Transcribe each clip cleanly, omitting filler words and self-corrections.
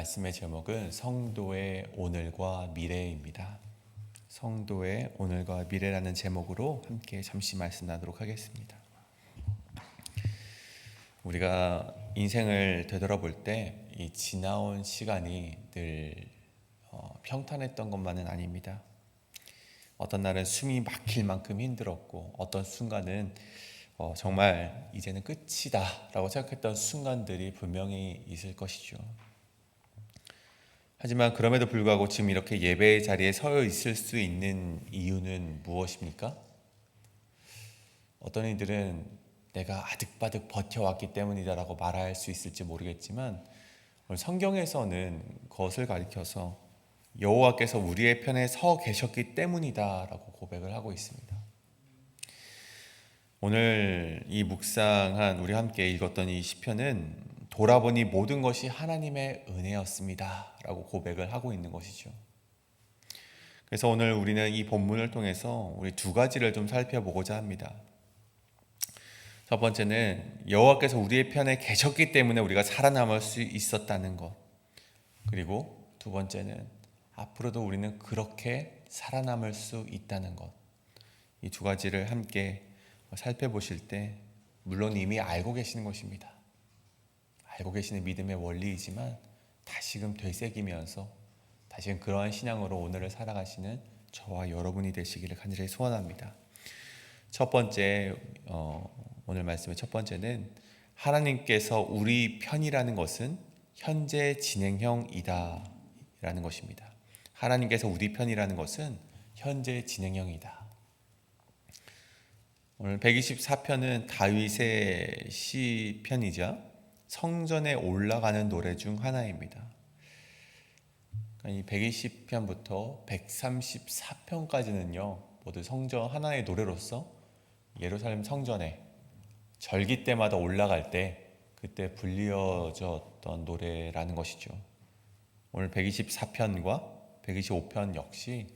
말씀의 제목은 성도의 오늘과 미래입니다. 성도의 오늘과 미래라는 제목으로 함께 잠시 말씀 나누도록 하겠습니다. 우리가 인생을 되돌아볼 때 이 지나온 시간이 늘 평탄했던 것만은 아닙니다. 어떤 날은 숨이 막힐 만큼 힘들었고, 어떤 순간은 정말 이제는 끝이다 라고 생각했던 순간들이 분명히 있을 것이죠. 하지만 그럼에도 불구하고 지금 이렇게 예배의 자리에 서 있을 수 있는 이유는 무엇입니까? 어떤 이들은 내가 아득바득 버텨왔기 때문이다라고 말할 수 있을지 모르겠지만, 오늘 성경에서는 그것을 가리켜서 여호와께서 우리의 편에 서 계셨기 때문이다라고 고백을 하고 있습니다. 오늘 이 묵상한 우리 함께 읽었던 이 시편은 돌아보니 모든 것이 하나님의 은혜였습니다 라고 고백을 하고 있는 것이죠. 그래서 오늘 우리는 이 본문을 통해서 우리 두 가지를 좀 살펴보고자 합니다. 첫 번째는 여호와께서 우리의 편에 계셨기 때문에 우리가 살아남을 수 있었다는 것, 그리고 두 번째는 앞으로도 우리는 그렇게 살아남을 수 있다는 것, 이 두 가지를 함께 살펴보실 때 물론 이미 알고 계시는 것입니다. 알고 계시는 믿음의 원리이지만 다시금 되새기면서 다시금 그러한 신앙으로 오늘을 살아가시는 저와 여러분이 되시기를 간절히 소원합니다. 첫 번째, 오늘 말씀의 첫 번째는 하나님께서 우리 편이라는 것은 현재 진행형이다 라는 것입니다. 하나님께서 우리 편이라는 것은 현재 진행형이다. 오늘 124편은 다윗의 시편이자 성전에 올라가는 노래 중 하나입니다. 이 120편부터 134편까지는요 모두 성전 하나의 노래로서 예루살렘 성전에 절기 때마다 올라갈 때 그때 불리어졌던 노래라는 것이죠. 오늘 124편과 125편 역시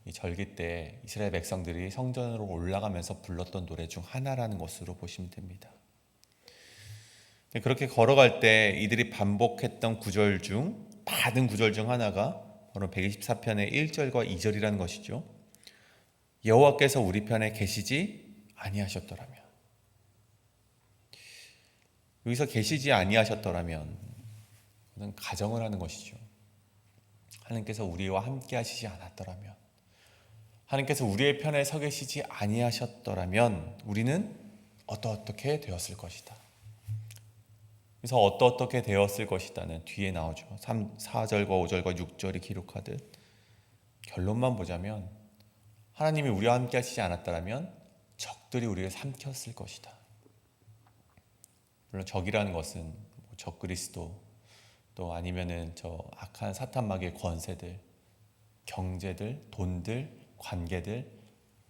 이 절기 때 이스라엘 백성들이 성전으로 올라가면서 불렀던 노래 중 하나라는 것으로 보시면 됩니다. 그렇게 걸어갈 때 이들이 반복했던 구절 중 많은 구절 중 하나가 바로 124편의 1절과 2절이라는 것이죠. 여호와께서 우리 편에 계시지 아니하셨더라면, 여기서 계시지 아니하셨더라면 그는 가정을 하는 것이죠. 하나님께서 우리와 함께 하시지 않았더라면, 하나님께서 우리의 편에 서 계시지 아니하셨더라면 우리는 어떻게 되었을 것이다. 그래서 어떻게 되었을 것이다는 뒤에 나오죠. 4절과 5절과 6절이 기록하듯 결론만 보자면 하나님이 우리와 함께 하시지 않았더라면 적들이 우리를 삼켰을 것이다. 물론 적이라는 것은 적그리스도, 또 아니면은 저 악한 사탄 마귀의 권세들, 경제들, 돈들, 관계들,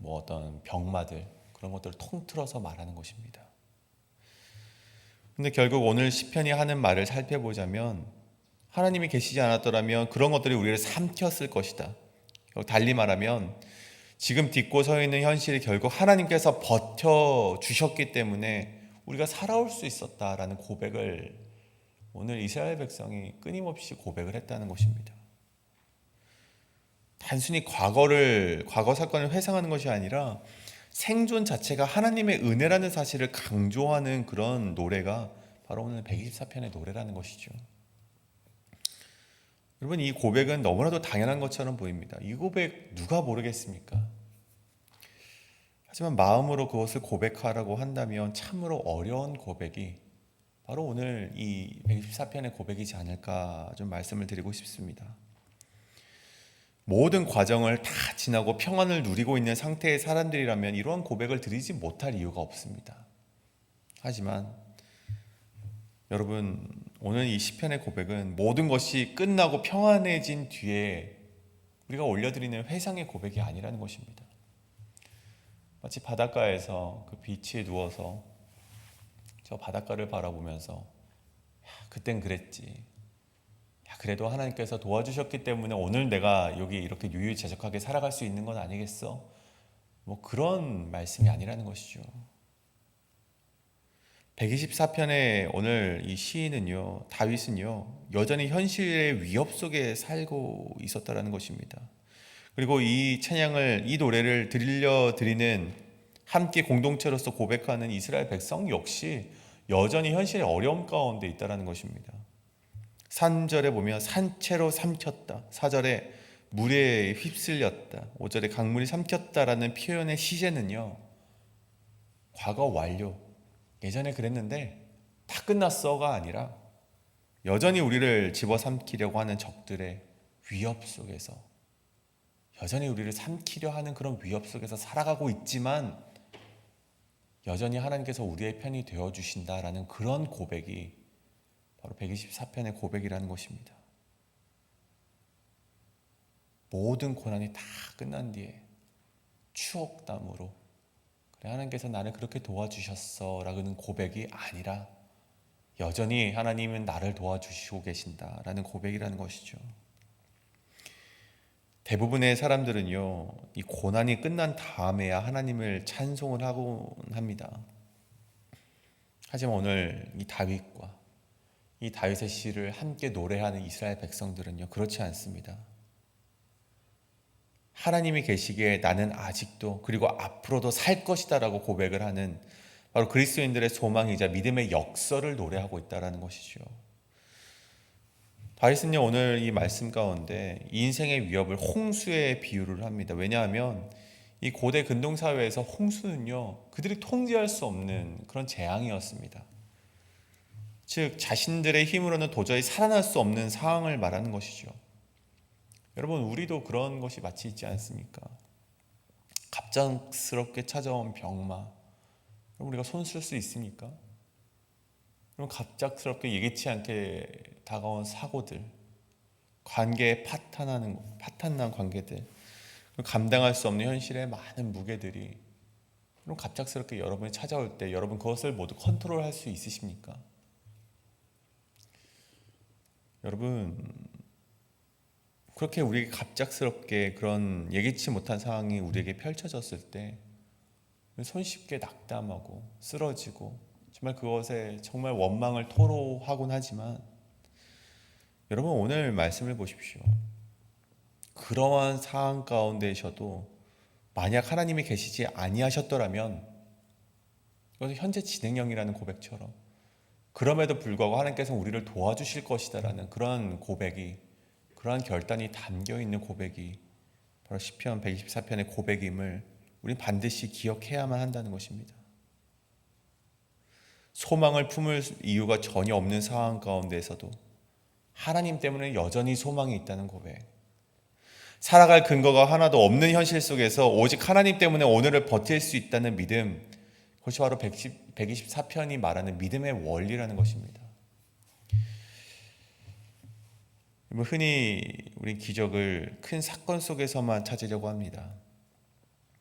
어떤 병마들, 그런 것들을 통틀어서 말하는 것입니다. 근데 결국 오늘 시편이 하는 말을 살펴보자면 하나님이 계시지 않았더라면 그런 것들이 우리를 삼켰을 것이다. 달리 말하면 지금 딛고 서 있는 현실이 결국 하나님께서 버텨주셨기 때문에 우리가 살아올 수 있었다라는 고백을 오늘 이스라엘 백성이 끊임없이 고백을 했다는 것입니다. 단순히 과거 사건을 회상하는 것이 아니라 생존 자체가 하나님의 은혜라는 사실을 강조하는 그런 노래가 바로 오늘 124편의 노래라는 것이죠. 여러분, 이 고백은 너무나도 당연한 것처럼 보입니다. 이 고백 누가 모르겠습니까? 하지만 마음으로 그것을 고백하라고 한다면 참으로 어려운 고백이 바로 오늘 이 124편의 고백이지 않을까 좀 말씀을 드리고 싶습니다. 모든 과정을 다 지나고 평안을 누리고 있는 상태의 사람들이라면 이러한 고백을 드리지 못할 이유가 없습니다. 하지만 여러분, 오늘 이 시편의 고백은 모든 것이 끝나고 평안해진 뒤에 우리가 올려드리는 회상의 고백이 아니라는 것입니다. 마치 바닷가에서 그 비치에 누워서 저 바닷가를 바라보면서 그땐 그랬지, 그래도 하나님께서 도와주셨기 때문에 오늘 내가 여기 이렇게 유유자적하게 살아갈 수 있는 건 아니겠어? 그런 말씀이 아니라는 것이죠. 124편의 오늘 이 시인은요, 다윗은요, 여전히 현실의 위협 속에 살고 있었다라는 것입니다. 그리고 이 찬양을, 이 노래를 들려드리는 함께 공동체로서 고백하는 이스라엘 백성 역시 여전히 현실의 어려움 가운데 있다라는 것입니다. 3절에 보면 산채로 삼켰다, 4절에 물에 휩쓸렸다, 5절에 강물이 삼켰다라는 표현의 시제는요, 과거 완료, 예전에 그랬는데 다 끝났어가 아니라 여전히 우리를 집어삼키려고 하는 적들의 위협 속에서, 여전히 우리를 삼키려 하는 그런 위협 속에서 살아가고 있지만 여전히 하나님께서 우리의 편이 되어주신다라는 그런 고백이 바로 124편의 고백이라는 것입니다. 모든 고난이 다 끝난 뒤에 추억담으로, 그래, 하나님께서 나를 그렇게 도와주셨어 라는 고백이 아니라 여전히 하나님은 나를 도와주시고 계신다라는 고백이라는 것이죠. 대부분의 사람들은요, 이 고난이 끝난 다음에야 하나님을 찬송을 하곤 합니다. 하지만 오늘 이 다윗과 이 다윗의 시를 함께 노래하는 이스라엘 백성들은요, 그렇지 않습니다. 하나님이 계시기에 나는 아직도 그리고 앞으로도 살 것이다 라고 고백을 하는, 바로 그리스도인들의 소망이자 믿음의 역설을 노래하고 있다는 것이죠. 다윗은요, 오늘 이 말씀 가운데 이 인생의 위협을 홍수에 비유를 합니다. 왜냐하면 이 고대 근동사회에서 홍수는요, 그들이 통제할 수 없는 그런 재앙이었습니다. 즉 자신들의 힘으로는 도저히 살아날 수 없는 상황을 말하는 것이죠. 여러분, 우리도 그런 것이 마치 있지 않습니까? 갑작스럽게 찾아온 병마, 우리가 손 쓸 수 있습니까? 그럼 갑작스럽게 예기치 않게 다가온 사고들, 관계에 파탄난 관계들, 감당할 수 없는 현실의 많은 무게들이 그럼 갑작스럽게 여러분이 찾아올 때 여러분 그것을 모두 컨트롤할 수 있으십니까? 여러분, 그렇게 우리에게 갑작스럽게 그런 예기치 못한 상황이 우리에게 펼쳐졌을 때 손쉽게 낙담하고 쓰러지고 정말 그것에 정말 원망을 토로하곤 하지만, 여러분 오늘 말씀을 보십시오. 그러한 상황 가운데셔도 만약 하나님이 계시지 아니하셨더라면, 이것은 현재 진행형이라는 고백처럼 그럼에도 불구하고 하나님께서 우리를 도와주실 것이다라는 그런 고백이, 그러한 결단이 담겨있는 고백이 바로 시편 124편의 고백임을 우리는 반드시 기억해야만 한다는 것입니다. 소망을 품을 이유가 전혀 없는 상황 가운데에서도 하나님 때문에 여전히 소망이 있다는 고백, 살아갈 근거가 하나도 없는 현실 속에서 오직 하나님 때문에 오늘을 버틸 수 있다는 믿음, 그것이 바로 124편이 말하는 믿음의 원리라는 것입니다. 흔히 우리 기적을 큰 사건 속에서만 찾으려고 합니다.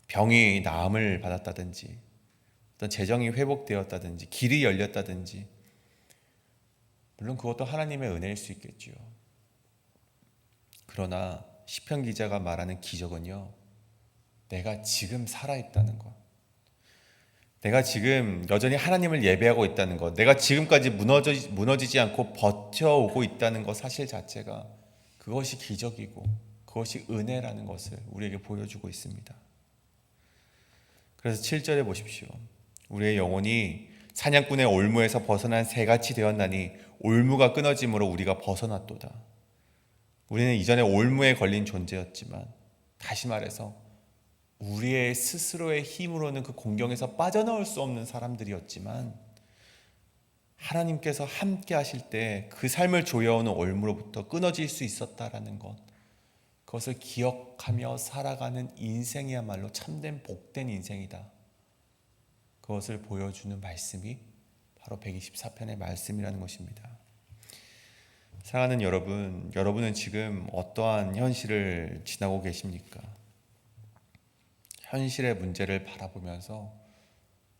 병이 나음을 받았다든지, 어떤 재정이 회복되었다든지, 길이 열렸다든지, 물론 그것도 하나님의 은혜일 수 있겠죠. 그러나 시편 기자가 말하는 기적은요, 내가 지금 살아있다는 것, 내가 지금 여전히 하나님을 예배하고 있다는 것, 내가 지금까지 무너지지 않고 버텨오고 있다는 것 사실 자체가, 그것이 기적이고 그것이 은혜라는 것을 우리에게 보여주고 있습니다. 그래서 7절에 보십시오. 우리의 영혼이 사냥꾼의 올무에서 벗어난 새같이 되었나니 올무가 끊어짐으로 우리가 벗어났도다. 우리는 이전에 올무에 걸린 존재였지만, 다시 말해서 우리의 스스로의 힘으로는 그 공경에서 빠져나올 수 없는 사람들이었지만, 하나님께서 함께 하실 때 그 삶을 조여오는 올무로부터 끊어질 수 있었다라는 것, 그것을 기억하며 살아가는 인생이야말로 참된 복된 인생이다. 그것을 보여주는 말씀이 바로 124편의 말씀이라는 것입니다. 사랑하는 여러분, 여러분은 지금 어떠한 현실을 지나고 계십니까? 현실의 문제를 바라보면서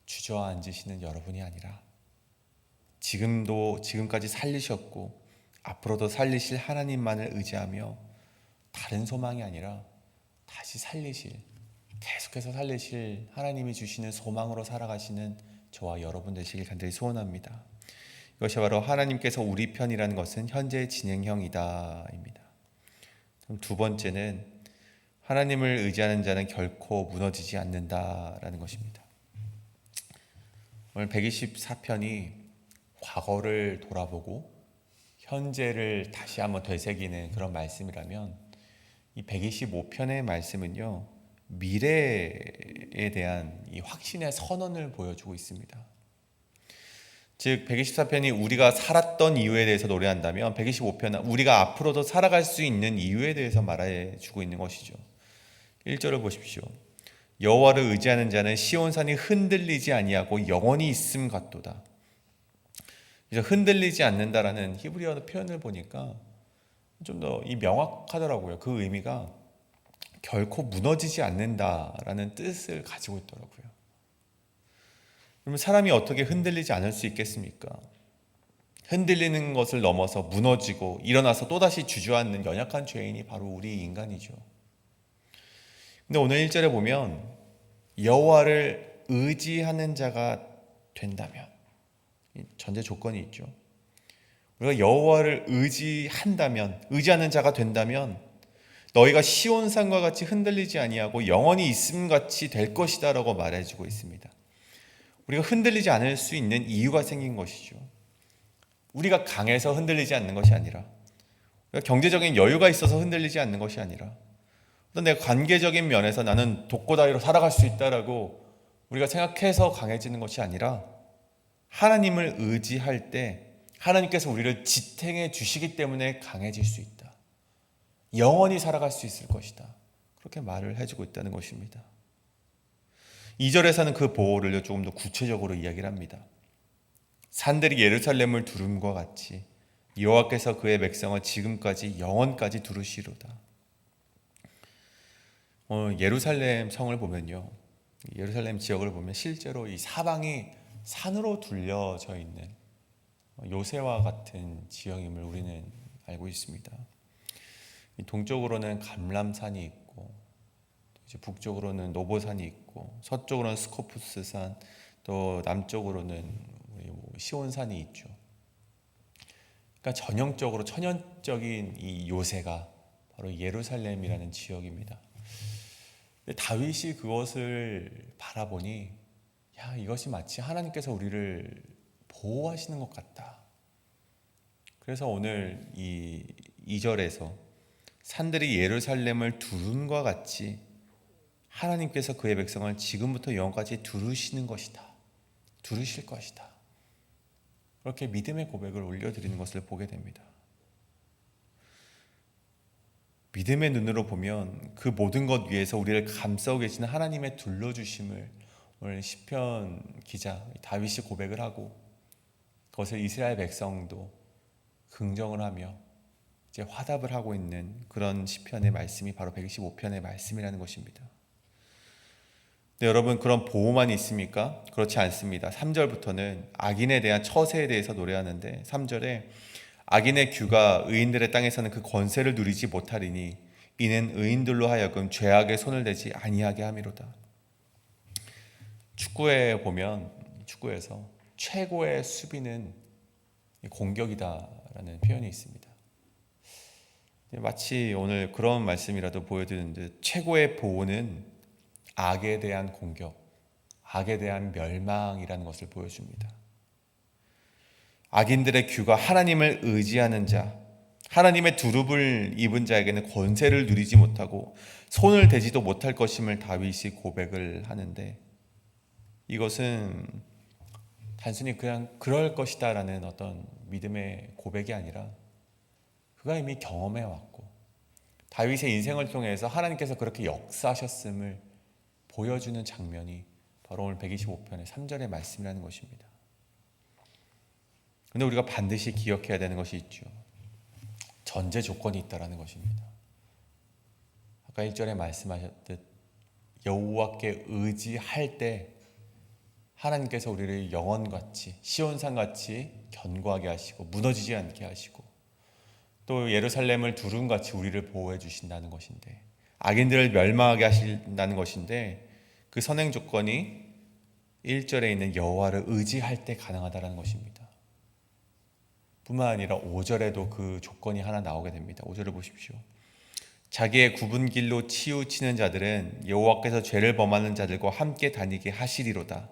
주저앉으시는 여러분이 아니라, 지금까지 살리셨고 앞으로도 살리실 하나님만을 의지하며 다른 소망이 아니라 다시 계속해서 살리실 하나님이 주시는 소망으로 살아가시는 저와 여러분 되시길 간절히 소원합니다. 이것이 바로 하나님께서 우리 편이라는 것은 현재 진행형이다 입니다. 그럼 두 번째는 하나님을 의지하는 자는 결코 무너지지 않는다라는 것입니다. 오늘 124편이 과거를 돌아보고 현재를 다시 한번 되새기는 그런 말씀이라면, 이 125편의 말씀은요, 미래에 대한 이 확신의 선언을 보여주고 있습니다. 즉 124편이 우리가 살았던 이유에 대해서 노래한다면, 125편은 우리가 앞으로도 살아갈 수 있는 이유에 대해서 말해주고 있는 것이죠. 1절을 보십시오. 여호와를 의지하는 자는 시온산이 흔들리지 아니하고 영원히 있음 같도다. 그래서 흔들리지 않는다라는 히브리어 표현을 보니까 좀 더 명확하더라고요. 그 의미가 결코 무너지지 않는다라는 뜻을 가지고 있더라고요. 그러면 사람이 어떻게 흔들리지 않을 수 있겠습니까? 흔들리는 것을 넘어서 무너지고 일어나서 또다시 주저앉는 연약한 죄인이 바로 우리 인간이죠. 근데 오늘 1절에 보면 여호와를 의지하는 자가 된다면, 전제 조건이 있죠. 우리가 여호와를 의지하는 자가 된다면 너희가 시온산과 같이 흔들리지 아니하고 영원히 있음같이 될 것이다 라고 말해주고 있습니다. 우리가 흔들리지 않을 수 있는 이유가 생긴 것이죠. 우리가 강해서 흔들리지 않는 것이 아니라, 우리가 경제적인 여유가 있어서 흔들리지 않는 것이 아니라, 또 내 관계적인 면에서 나는 독고다이로 살아갈 수 있다라고 우리가 생각해서 강해지는 것이 아니라, 하나님을 의지할 때 하나님께서 우리를 지탱해 주시기 때문에 강해질 수 있다. 영원히 살아갈 수 있을 것이다. 그렇게 말을 해주고 있다는 것입니다. 2절에서는 그 보호를 조금 더 구체적으로 이야기를 합니다. 산들이 예루살렘을 두름과 같이 여호와께서 그의 백성을 지금까지 영원까지 두르시로다. 예루살렘 성을 보면요, 예루살렘 지역을 보면 실제로 이 사방이 산으로 둘려져 있는 요새와 같은 지형임을 우리는 알고 있습니다. 동쪽으로는 감람산이 있고, 이제 북쪽으로는 노보산이 있고, 서쪽으로는 스코푸스산, 또 남쪽으로는 시온산이 있죠. 그러니까 전형적으로 천연적인 이 요새가 바로 예루살렘이라는 지역입니다. 다윗이 그것을 바라보니, 야, 이것이 마치 하나님께서 우리를 보호하시는 것 같다. 그래서 오늘 이 2절에서 산들이 예루살렘을 두른과 같이 하나님께서 그의 백성을 지금부터 영원까지 두르시는 것이다. 두르실 것이다. 그렇게 믿음의 고백을 올려드리는 것을 보게 됩니다. 믿음의 눈으로 보면 그 모든 것 위에서 우리를 감싸고 계시는 하나님의 둘러주심을 오늘 시편 기자 다윗이 고백을 하고, 그것을 이스라엘 백성도 긍정을 하며 이제 화답을 하고 있는 그런 시편의 말씀이 바로 125편의 말씀이라는 것입니다. 네, 여러분, 그런 보호만 있습니까? 그렇지 않습니다. 3절부터는 악인에 대한 처세에 대해서 노래하는데, 3절에 악인의 규가 의인들의 땅에서는 그 권세를 누리지 못하리니 이는 의인들로 하여금 죄악의 손을 대지 아니하게 함이로다. 축구에 보면, 축구에서 최고의 수비는 공격이다라는 표현이 있습니다. 마치 오늘 그런 말씀이라도 보여드리는데, 최고의 보호는 악에 대한 공격, 악에 대한 멸망이라는 것을 보여줍니다. 악인들의 규가 하나님을 의지하는 자, 하나님의 두릅을 입은 자에게는 권세를 누리지 못하고 손을 대지도 못할 것임을 다윗이 고백을 하는데, 이것은 단순히 그냥 그럴 것이다 라는 어떤 믿음의 고백이 아니라 그가 이미 경험해 왔고, 다윗의 인생을 통해서 하나님께서 그렇게 역사하셨음을 보여주는 장면이 바로 오늘 125편의 3절의 말씀이라는 것입니다. 그런데 우리가 반드시 기억해야 되는 것이 있죠. 전제 조건이 있다는 것입니다. 아까 1절에 말씀하셨듯 여호와께 의지할 때 하나님께서 우리를 영원같이 시온산같이 견고하게 하시고 무너지지 않게 하시고, 또 예루살렘을 두름같이 우리를 보호해 주신다는 것인데, 악인들을 멸망하게 하신다는 것인데, 그 선행 조건이 1절에 있는 여호와를 의지할 때 가능하다는 것입니다. 뿐만 아니라 5절에도 그 조건이 하나 나오게 됩니다. 5절을 보십시오. 자기의 굽은 길로 치우치는 자들은 여호와께서 죄를 범하는 자들과 함께 다니게 하시리로다.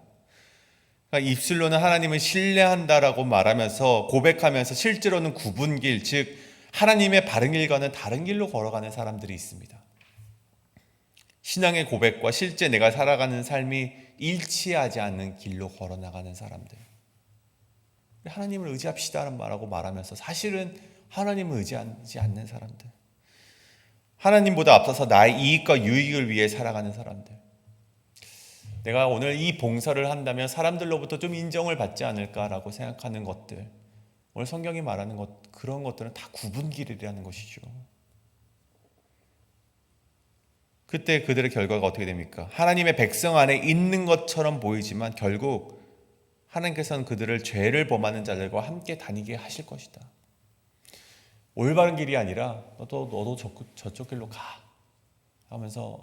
그러니까 입술로는 하나님을 신뢰한다라고 말하면서 고백하면서 실제로는 굽은 길, 즉 하나님의 바른 길과는 다른 길로 걸어가는 사람들이 있습니다. 신앙의 고백과 실제 내가 살아가는 삶이 일치하지 않는 길로 걸어나가는 사람들. 하나님을 의지합시다라는 말하고 말하면서 사실은 하나님을 의지하지 않는 사람들. 하나님보다 앞서서 나의 이익과 유익을 위해 살아가는 사람들. 내가 오늘 이 봉사를 한다면 사람들로부터 좀 인정을 받지 않을까라고 생각하는 것들, 오늘 성경이 말하는 그런 것들은 다 굽은 길이라는 것이죠. 그때 그들의 결과가 어떻게 됩니까? 하나님의 백성 안에 있는 것처럼 보이지만 결국 하나님께서는 그들을 죄를 범하는 자들과 함께 다니게 하실 것이다. 올바른 길이 아니라 너도 저쪽 길로 가 하면서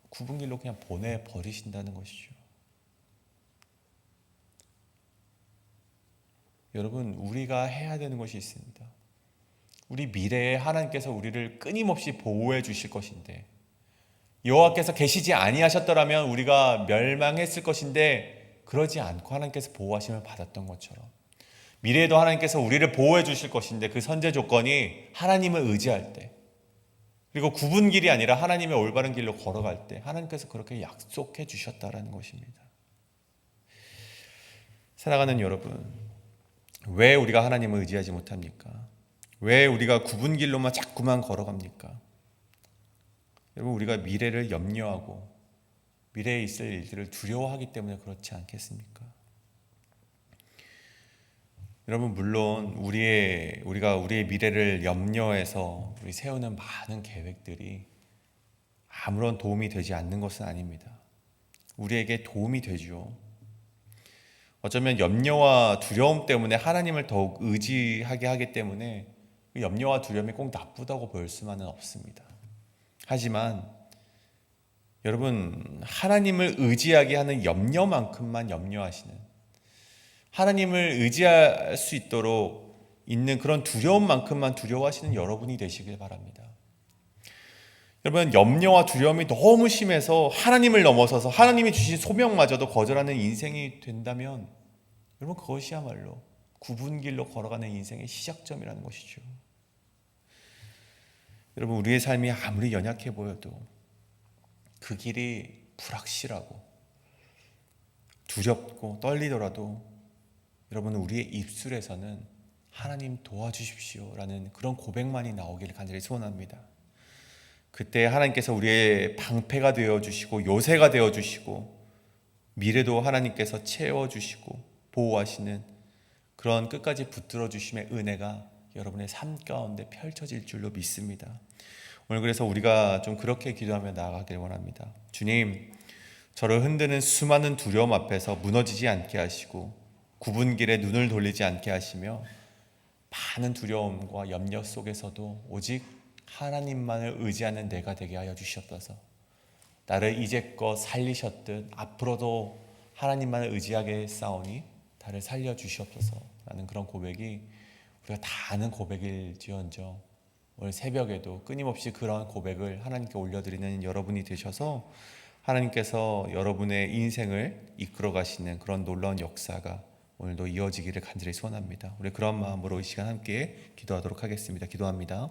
굽은 길로 그냥 보내버리신다는 것이죠. 여러분, 우리가 해야 되는 것이 있습니다. 우리 미래에 하나님께서 우리를 끊임없이 보호해 주실 것인데, 여호와께서 계시지 아니하셨더라면 우리가 멸망했을 것인데 그러지 않고 하나님께서 보호하심을 받았던 것처럼 미래에도 하나님께서 우리를 보호해 주실 것인데 그 선제 조건이 하나님을 의지할 때, 그리고 굽은 길이 아니라 하나님의 올바른 길로 걸어갈 때 하나님께서 그렇게 약속해 주셨다라는 것입니다. 사랑하는 여러분, 왜 우리가 하나님을 의지하지 못합니까? 왜 우리가 굽은 길로만 자꾸만 걸어갑니까? 여러분, 우리가 미래를 염려하고 미래에 있을 일들을 두려워하기 때문에 그렇지 않겠습니까? 여러분, 물론 우리가 우리의 미래를 염려해서 우리 세우는 많은 계획들이 아무런 도움이 되지 않는 것은 아닙니다. 우리에게 도움이 되죠. 어쩌면 염려와 두려움 때문에 하나님을 더욱 의지하게 하기 때문에 그 염려와 두려움이 꼭 나쁘다고 볼 수만은 없습니다. 하지만 여러분, 하나님을 의지하게 하는 염려만큼만 염려하시는, 하나님을 의지할 수 있도록 있는 그런 두려움만큼만 두려워하시는 여러분이 되시길 바랍니다. 여러분, 염려와 두려움이 너무 심해서 하나님을 넘어서서 하나님이 주신 소명마저도 거절하는 인생이 된다면 여러분, 그것이야말로 굽은 길로 걸어가는 인생의 시작점이라는 것이죠. 여러분, 우리의 삶이 아무리 연약해 보여도 그 길이 불확실하고 두렵고 떨리더라도 여러분, 우리의 입술에서는 하나님 도와주십시오 라는 그런 고백만이 나오기를 간절히 소원합니다. 그때 하나님께서 우리의 방패가 되어주시고 요새가 되어주시고 미래도 하나님께서 채워주시고 보호하시는 그런 끝까지 붙들어 주심의 은혜가 여러분의 삶 가운데 펼쳐질 줄로 믿습니다. 오늘 그래서 우리가 좀 그렇게 기도하며 나아가길 원합니다. 주님, 저를 흔드는 수많은 두려움 앞에서 무너지지 않게 하시고 굽은 길에 눈을 돌리지 않게 하시며 많은 두려움과 염려 속에서도 오직 하나님만을 의지하는 내가 되게 하여 주시옵소서. 나를 이제껏 살리셨듯 앞으로도 하나님만을 의지하게 싸우니 나를 살려주시옵소서 라는 그런 고백이 우리가 다 아는 고백일지언정 오늘 새벽에도 끊임없이 그런 고백을 하나님께 올려드리는 여러분이 되셔서 하나님께서 여러분의 인생을 이끌어 가시는 그런 놀라운 역사가 오늘도 이어지기를 간절히 소원합니다. 우리 그런 마음으로 이 시간 함께 기도하도록 하겠습니다. 기도합니다.